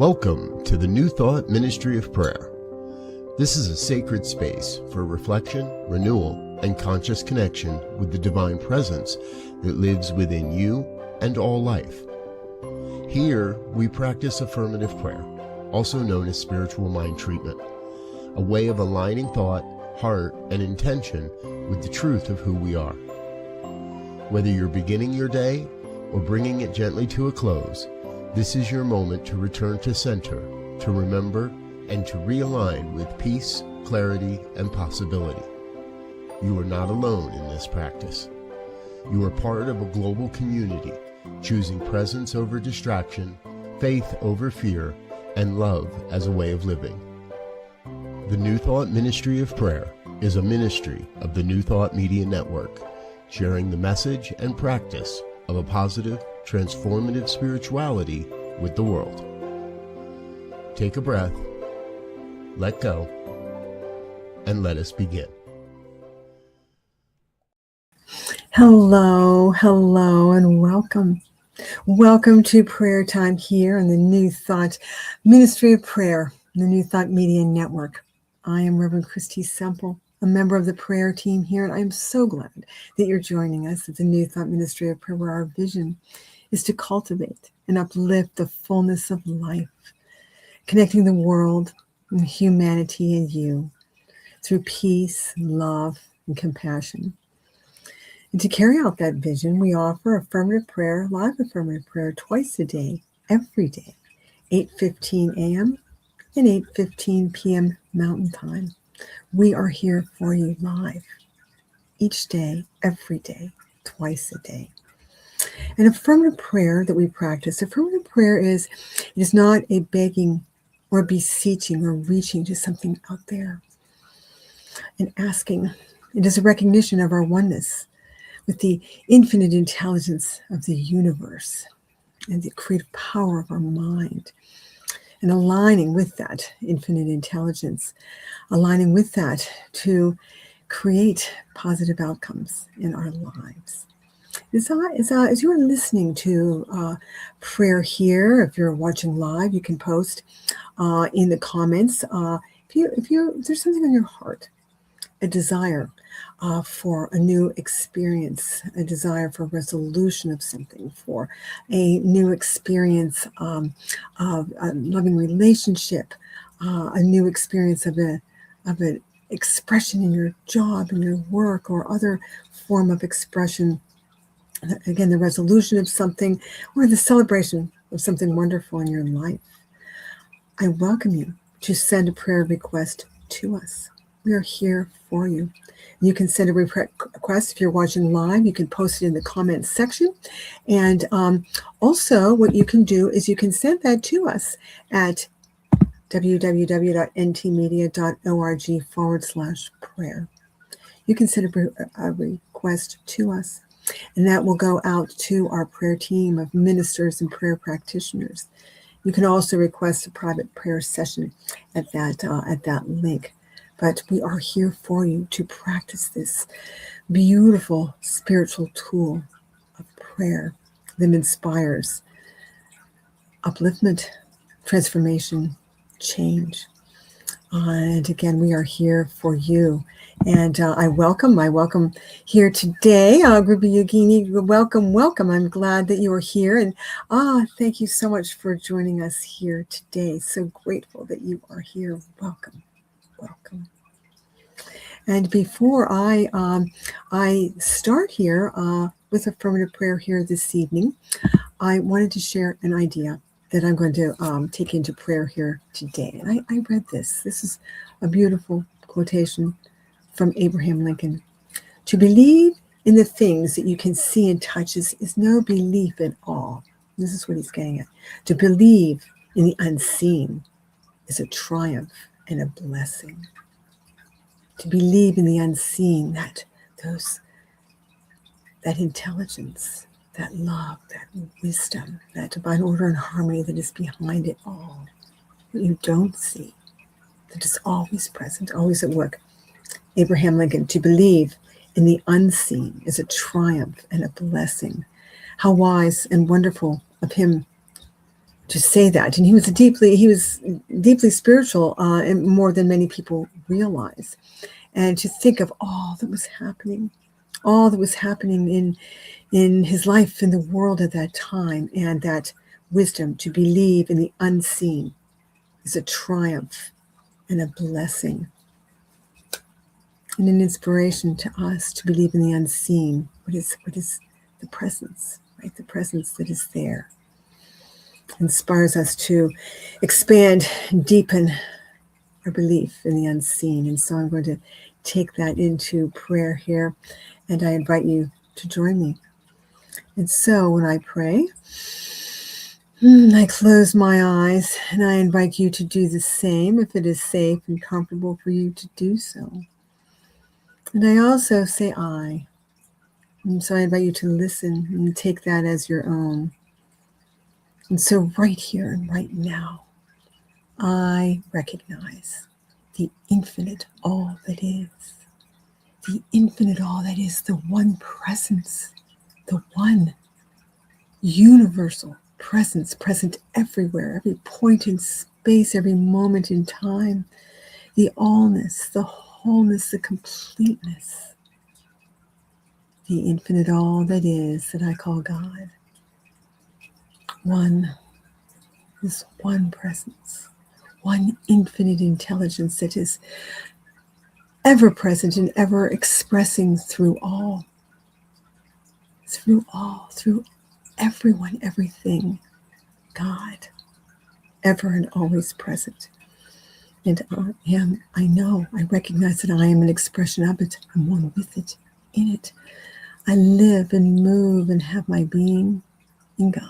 Welcome to the New Thought Ministry of Prayer. This is a sacred space for reflection, renewal, and conscious connection with the divine presence that lives within you and all life. Here, we practice affirmative prayer, also known as spiritual mind treatment, a way of aligning thought, heart, and intention with the truth of who we are. Whether you're beginning your day or bringing it gently to a close, this is your moment to return to center, to remember, and to realign with peace, clarity, and possibility. You are not alone in this practice. You are part of a global community, choosing presence over distraction, faith over fear, and love as a way of living. The New Thought Ministry of Prayer is a ministry of the New Thought Media Network, sharing the message and practice of a positive, transformative spirituality with the world. Take a breath, let go, and let us begin. Hello, and welcome. Welcome to prayer time here on the New Thought Ministry of Prayer, the New Thought Media Network. I am Reverend Christy Semple, a member of the prayer team here, and I'm so glad that you're joining us at the New Thought Ministry of Prayer, where our vision is to cultivate and uplift the fullness of life, connecting the world and humanity and you through peace, love, and compassion. And to carry out that vision, we offer affirmative prayer, live affirmative prayer twice a day, every day, 8:15 a.m. and 8:15 p.m. Mountain Time. We are here for you live, each day, every day, twice a day. And affirmative prayer that we practice, affirmative prayer is not a begging or beseeching or reaching to something out there and asking. It is a recognition of our oneness with the infinite intelligence of the universe and the creative power of our mind, and aligning with that infinite intelligence, aligning with that to create positive outcomes in our lives. As you are listening to prayer here, if you're watching live, you can post in the comments if there's something on your heart, a desire for a new experience, a desire for resolution of something, for a new experience of a loving relationship, a new experience of an expression in your job, in your work, or other form of expression. Again, the resolution of something or the celebration of something wonderful in your life. I welcome you to send a prayer request to us. We are here for you. You can send a request if you're watching live. You can post it in the comments section. And also what you can do is you can send that to us at www.ntmedia.org/prayer. You can send a request to us, and that will go out to our prayer team of ministers and prayer practitioners. You can also request a private prayer session at that link. But we are here for you to practice this beautiful spiritual tool of prayer that inspires upliftment, transformation, change. And again, we are here for you. And I welcome here today, Grubi Yogini. Welcome. I'm glad that you are here. And thank you so much for joining us here today. So grateful that you are here. Welcome. And before I start here with affirmative prayer here this evening, I wanted to share an idea that I'm going to take into prayer here today. And I read this. This is a beautiful quotation from Abraham Lincoln. To believe in the things that you can see and touch is no belief at all. This is what he's getting at. To believe in the unseen is a triumph and a blessing. To believe in the unseen, that intelligence, that love, that wisdom, that divine order and harmony that is behind it all, that you don't see, that is always present, always at work. Abraham Lincoln, to believe in the unseen is a triumph and a blessing. How wise and wonderful of him say that. And he was deeply spiritual, and more than many people realize. And to think of all that was happening in his life, in the world at that time, and that wisdom to believe in the unseen is a triumph and a blessing and an inspiration to us to believe in the unseen. What is the presence, right? The presence that is there inspires us to expand and deepen our belief in the unseen. And so I'm going to take that into prayer here, and I invite you to join me. And so when I pray, I close my eyes, and I invite you to do the same if it is safe and comfortable for you to do so. And I also say I. And so I invite you to listen and take that as your own. And so right here and right now, I recognize the infinite all that is. The infinite all that is, the one presence, the one universal presence, present everywhere, every point in space, every moment in time. The allness, the wholeness, the completeness. The infinite all that is that I call God. One, this one presence, one infinite intelligence that is ever present and ever expressing through all, through everyone, everything. God, ever and always present. And I recognize that I am an expression of it. I'm one with it, in it. I live and move and have my being in God.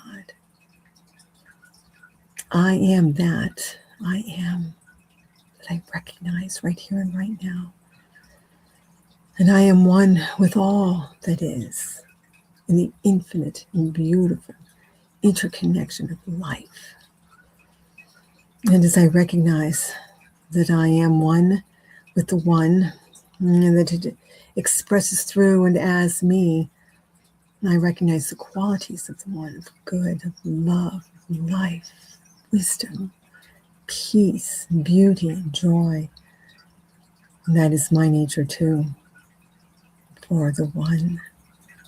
I am that I am, that I recognize right here and right now. And I am one with all that is in the infinite and beautiful interconnection of life. And as I recognize that I am one with the one, and that it expresses through and as me, I recognize the qualities of the one, of good, of love, of life, wisdom, peace, beauty, and joy. And that is my nature too. For the one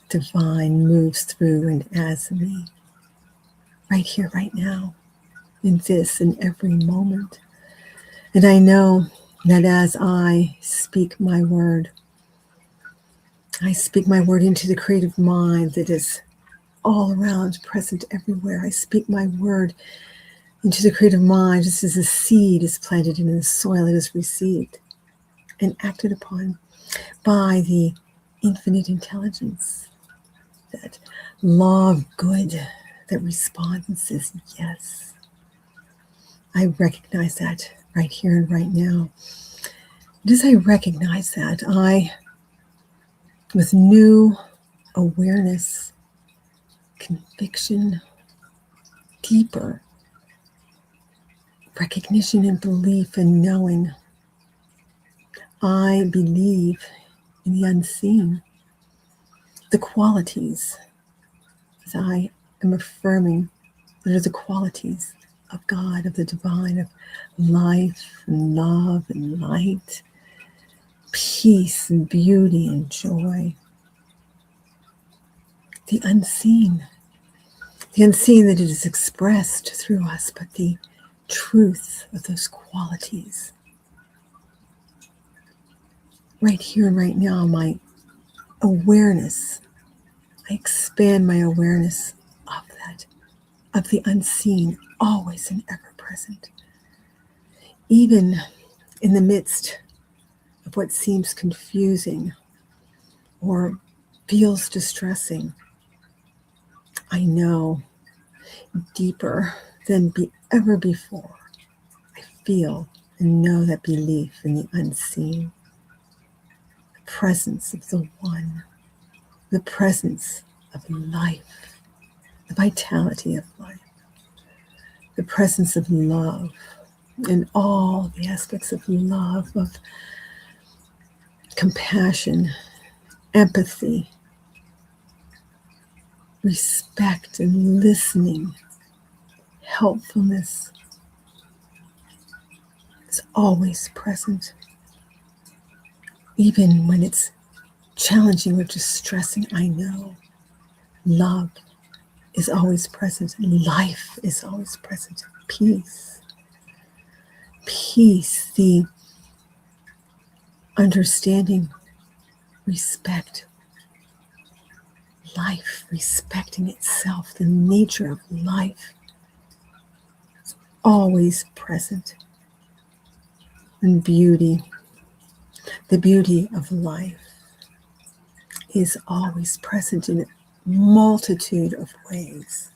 divine moves through and as me, right here, right now, in this and every moment. And I know that as I speak my word into the creative mind that is all around, present everywhere. I speak my word into the creative mind just as a seed is planted in the soil, it is received and acted upon by the infinite intelligence, that law of good that responds and says, yes. I recognize that right here and right now. And as I recognize that, with new awareness, conviction, deeper recognition and belief and knowing, I believe in the unseen, the qualities that I am affirming that are the qualities of God, of the divine, of life and love and light, peace and beauty and joy. The unseen that it is expressed through us, but the truth of those qualities. Right here and right now, my awareness, I expand my awareness of that, of the unseen, always and ever present. Even in the midst of what seems confusing or feels distressing, I know deeper than ever before, I feel and know that belief in the unseen, the presence of the one, the presence of life, the vitality of life, the presence of love, and all the aspects of love, of compassion, empathy, respect and listening, helpfulness is always present. Even when it's challenging or distressing, I know love is always present. Life is always present. Peace. Peace, the understanding, respect. Life, respecting itself, the nature of life is always present. And beauty, the beauty of life is always present in a multitude of ways.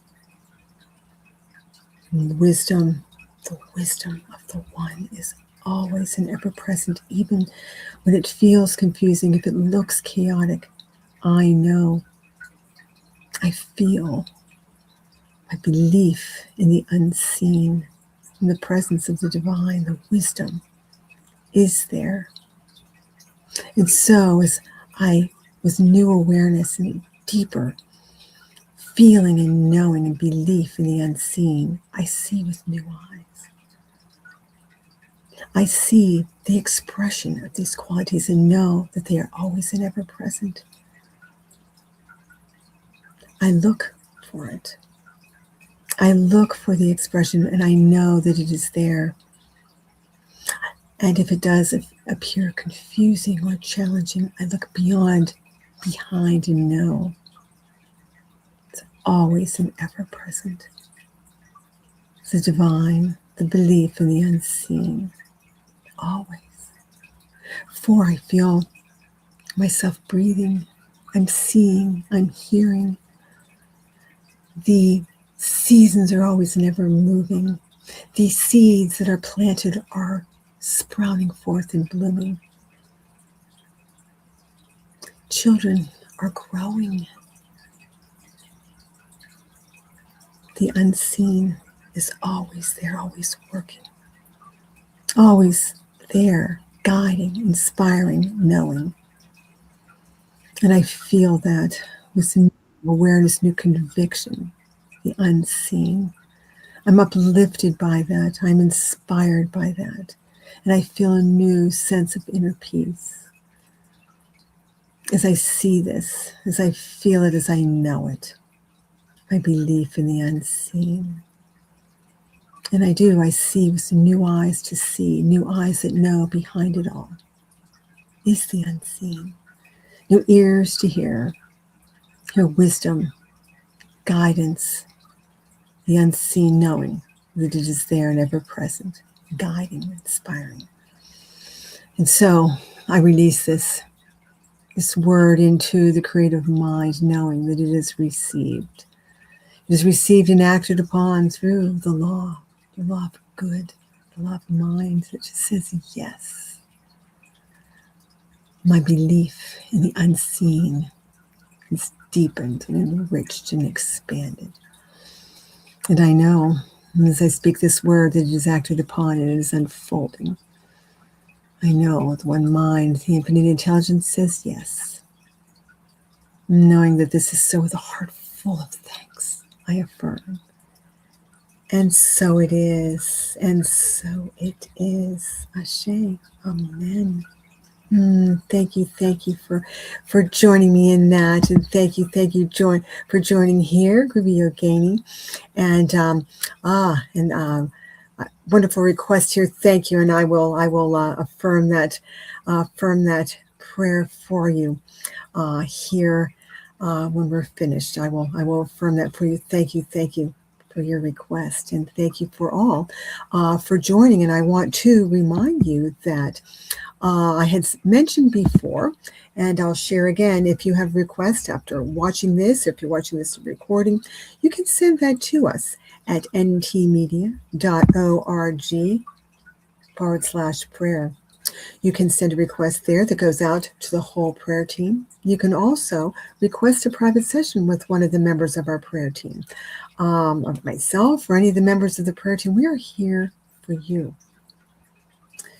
And wisdom, the wisdom of the one is always and ever present, even when it feels confusing, if it looks chaotic. I know, I feel my belief in the unseen, in the presence of the divine, the wisdom is there. And so as I, with new awareness and deeper feeling and knowing and belief in the unseen, I see with new eyes. I see the expression of these qualities and know that they are always and ever present. I look for it. I look for the expression and I know that it is there. And if it does appear confusing or challenging, I look beyond, behind, and know it's always and ever present. The divine, the belief in the unseen, always. For I feel myself breathing, I'm seeing, I'm hearing. The seasons are always and ever moving. The seeds that are planted are sprouting forth and blooming. Children are growing. The unseen is always there, always working, always there, guiding, inspiring, knowing. And I feel that with new awareness, new conviction, the unseen. I'm uplifted by that. I'm inspired by that. And I feel a new sense of inner peace. As I see this, as I feel it, as I know it, my belief in the unseen. And I see with new eyes to see, new eyes that know behind it all is the unseen. New ears to hear wisdom, guidance, the unseen knowing that it is there and ever present, guiding, inspiring. And so I release this word into the creative mind, knowing that it is received. It is received and acted upon through the law of good, the law of mind that just says yes. My belief in the unseen is deepened and enriched and expanded. And I know, as I speak this word, that it is acted upon and it is unfolding. I know with one mind, the infinite intelligence says yes. Knowing that this is so with a heart full of thanks, I affirm. And so it is, and so it is. Ashe, amen. Thank you for joining me in that, and thank you for joining here, Groovy Yogini, and wonderful request here. Thank you, and I will affirm that prayer for you here when we're finished. I will affirm that for you. Thank you for your request, and thank you for all for joining. And I want to remind you that I had mentioned before, and I'll share again, if you have requests after watching this, if you're watching this recording, you can send that to us at ntmedia.org/prayer. You can send a request there that goes out to the whole prayer team. You can also request a private session with one of the members of our prayer team, or myself, or any of the members of the prayer team. We are here for you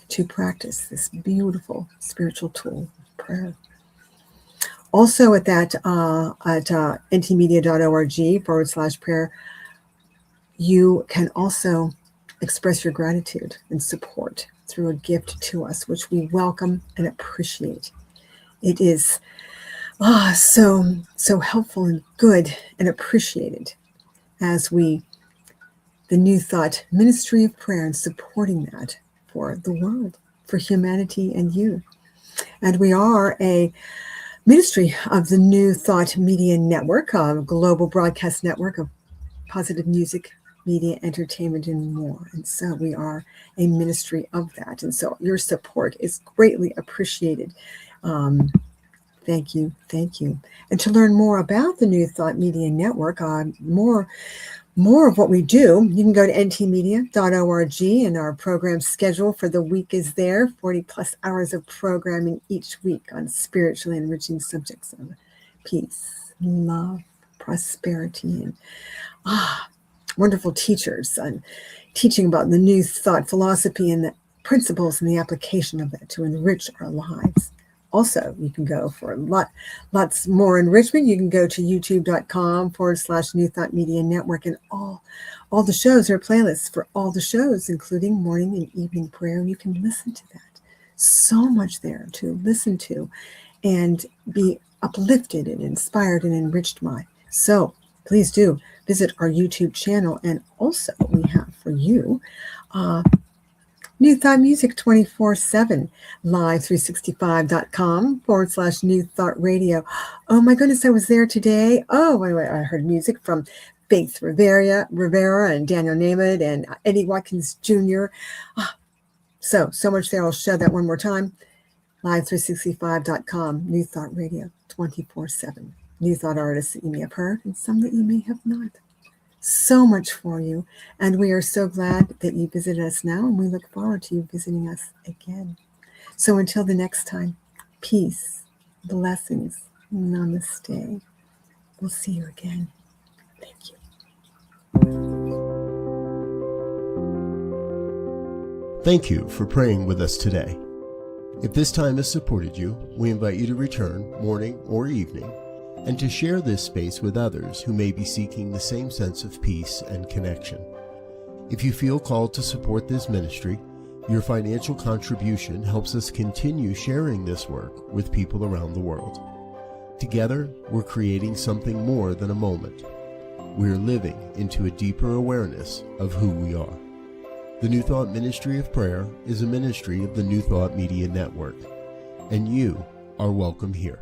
to practice this beautiful spiritual tool, prayer. Also at that, at ntmedia.org/prayer, You can also express your gratitude and support through a gift to us, which we welcome and appreciate. It is so helpful and good and appreciated as the New Thought Ministry of Prayer, and supporting that for the world, for humanity and you. And we are a ministry of the New Thought Media Network, a global broadcast network of positive music, media, entertainment, and more. And so we are a ministry of that. And so your support is greatly appreciated. Thank you. Thank you. And to learn more about the New Thought Media Network, more of what we do, you can go to ntmedia.org, and our program schedule for the week is there, 40 plus hours of programming each week on spiritually enriching subjects of peace, love, prosperity, and wonderful teachers on teaching about the New Thought philosophy and the principles and the application of that to enrich our lives. Also, you can go for lots more enrichment. You can go to youtube.com/New Thought Media Network, and all the shows are playlists for all the shows, including morning and evening prayer. And you can listen to that. So much there to listen to and be uplifted and inspired and enriched by. So please do visit our YouTube channel. And also we have for you New Thought Music 24/7, live365.com/New Thought Radio. Oh my goodness, I was there today. Oh, wait, I heard music from Faith Rivera and Daniel Nemeth and Eddie Watkins Jr. So much there. I'll show that one more time. Live365.com, New Thought Radio 24/7. New Thought artists that you may have heard and some that you may have not. So much for you, and we are so glad that you visited us now, and we look forward to you visiting us again. So until the next time, peace, blessings, namaste. We'll see you again. Thank you. Thank you for praying with us today. If this time has supported you, we invite you to return morning or evening, and to share this space with others who may be seeking the same sense of peace and connection. If you feel called to support this ministry, your financial contribution helps us continue sharing this work with people around the world. Together, we're creating something more than a moment. We're living into a deeper awareness of who we are. The New Thought Ministry of Prayer is a ministry of the New Thought Media Network, and you are welcome here.